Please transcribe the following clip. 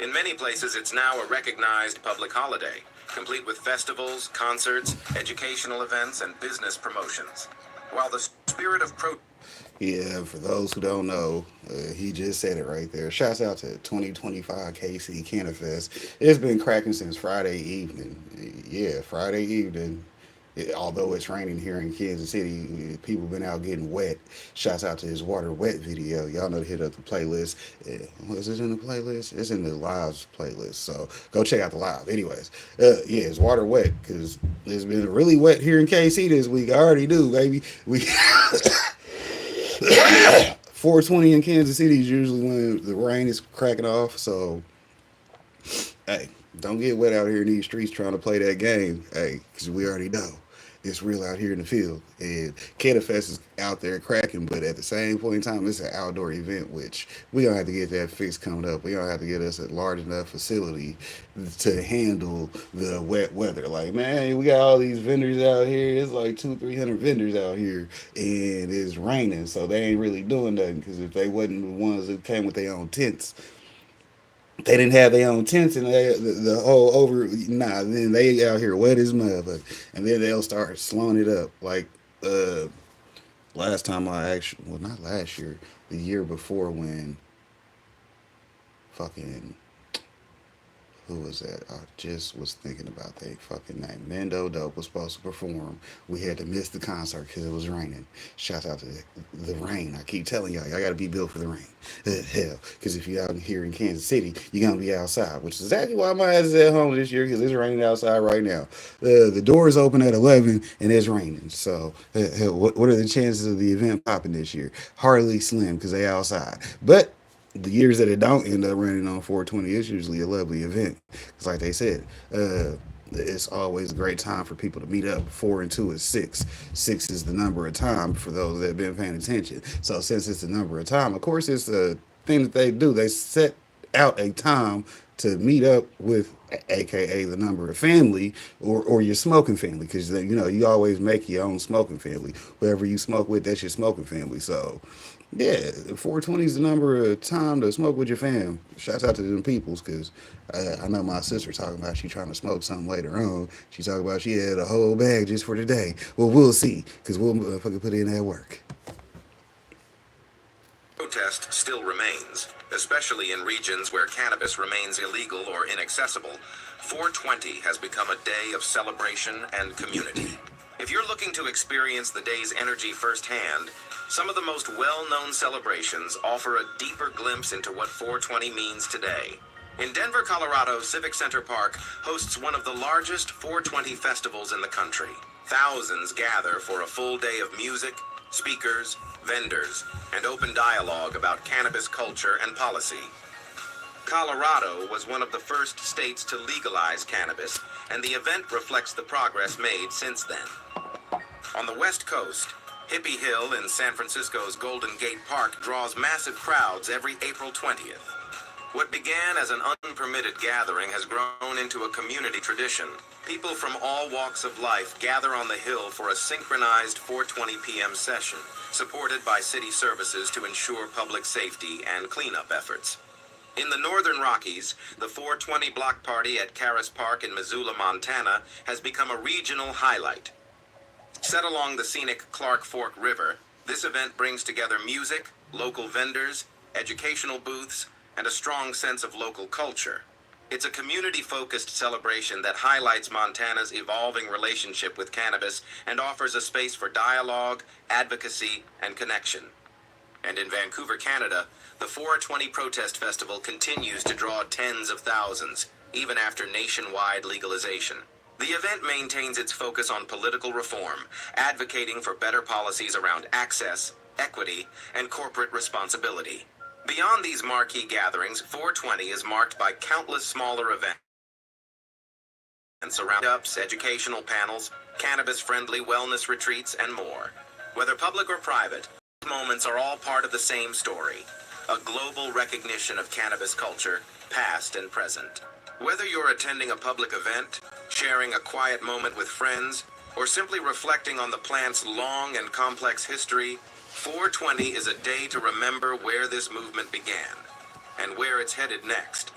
In many places, it's now a recognized public holiday, complete with festivals, concerts, educational events, and business promotions. While the spirit of Yeah, for those who don't know, he just said it right there. Shouts out to 2025 KC Canafest. It's been cracking since Friday evening. Yeah, Friday evening. Although it's raining here in Kansas City, people been out getting wet. Shouts out to his water wet video. Y'all know to hit up the playlist. Was it in the playlist? It's in the lives playlist. So go check out the live. Anyways, yeah, it's water wet because it's been really wet here in KC this week. I already do, baby. We 420 in Kansas City is usually when the rain is cracking off. So, hey, don't get wet out here in these streets trying to play that game. Hey, because we already know it's real out here in the field. And Canafest is out there cracking, but at the same point in time, it's an outdoor event, which we don't have to get that fixed coming up. We don't have to get us a large enough facility to handle the wet weather. Like, man, we got all these vendors out here. It's like 300 vendors out here, and it's raining, so they ain't really doing nothing. Because if they wasn't the ones that came with their own tents, they didn't have their own tents and the whole over. Nah, then they out here wet as mud, and then they'll start slowing it up. Like uh, last time I actually, well, not last year, the year before when fucking who was that? I just was thinking about that fucking name. Mendo Dope was supposed to perform. We had to miss the concert because it was raining. Shout out to the rain. I keep telling y'all got to be built for the rain. Hell, because if you're out here in Kansas City, you're going to be outside, which is exactly why my ass is at home this year because it's raining outside right now. The doors open at 11 and it's raining. So, hell, what are the chances of the event popping this year? Hardly slim because they outside. But the years that it don't end up running on 420, it's usually a lovely event. Because, like they said, it's always a great time for people to meet up. 4 and 2 is 6. 6 is the number of time for those that have been paying attention. So, since it's the number of time, of course, it's a thing that they do. They set out a time to meet up with, aka the number of family or your smoking family, because you always make your own smoking family. Whoever you smoke with, that's your smoking family. So yeah, 420 is the number of time to smoke with your fam. Shouts out to them peoples, because I know my sister talking about she trying to smoke something later on. She talking about she had a whole bag just for today. Well, we'll see, because we'll fucking put in that work. protest still remains, especially in regions where cannabis remains illegal or inaccessible. 420 has become a day of celebration and community. If you're looking to experience the day's energy firsthand, some of the most well-known celebrations offer a deeper glimpse into what 420 means today. In Denver, Colorado, Civic Center Park hosts one of the largest 420 festivals in the country. Thousands gather for a full day of music, speakers, vendors, and open dialogue about cannabis culture and policy. Colorado was one of the first states to legalize cannabis, and the event reflects the progress made since then. On the West Coast, Hippie Hill in San Francisco's Golden Gate Park draws massive crowds every April 20th. What began as an unpermitted gathering has grown into a community tradition. People from all walks of life gather on the hill for a synchronized 4:20 p.m. session, supported by city services to ensure public safety and cleanup efforts. In the Northern Rockies, the 420 block party at Caras Park in Missoula, Montana, has become a regional highlight. Set along the scenic Clark Fork River, this event brings together music, local vendors, educational booths, and a strong sense of local culture. It's a community-focused celebration that highlights Montana's evolving relationship with cannabis and offers a space for dialogue, advocacy, and connection. And in Vancouver, Canada, the 420 Protest Festival continues to draw tens of thousands, even after nationwide legalization. The event maintains its focus on political reform, advocating for better policies around access, equity, and corporate responsibility. Beyond these marquee gatherings, 420 is marked by countless smaller events around ups, educational panels, cannabis-friendly wellness retreats, and more. Whether public or private, these moments are all part of the same story, a global recognition of cannabis culture, past and present. Whether you're attending a public event, sharing a quiet moment with friends, or simply reflecting on the plant's long and complex history, 420 is a day to remember where this movement began and where it's headed next.